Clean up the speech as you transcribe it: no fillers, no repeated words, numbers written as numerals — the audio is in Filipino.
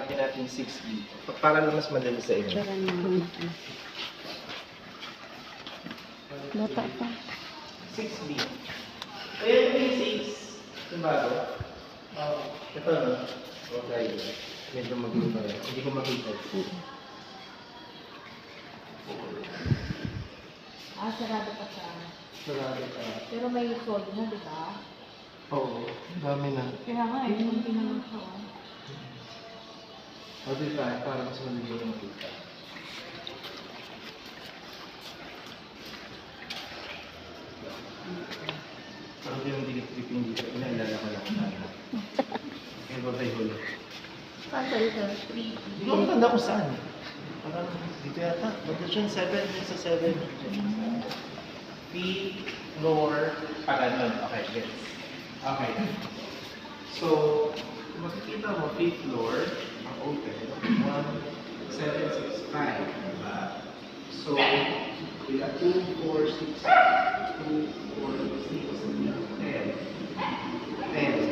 hanapin natin 6B. Para na mas madali sa inyo. Tara na. Bata pa. 6B. Kaya yung 6. Yung bago. Ito no? Okay. Medyo magulo pa rin. Hindi ko makita. Sarado pa siya. Sarado pa. Pero may sold na, di ba? Oo. Dami na. Kaya nga, kunti na lang siya. O diba? Para mas madali ko makita. Parang yung dinig-tripping dito. Inaalala ko lang sana. Kaya ba tayo huli? Saan ba ito? Hindi ko matanda kung saan. Parang dito yata. Magdasyon 7. Yung sa 7. P, lower, paganon. Okay, yes. Okay. So, kung makikita mo, 5th floor, ang open. 1, 7, 6, 5. Diba? So, we have 2, 4, 6, 2, 4, 6, 10. 10.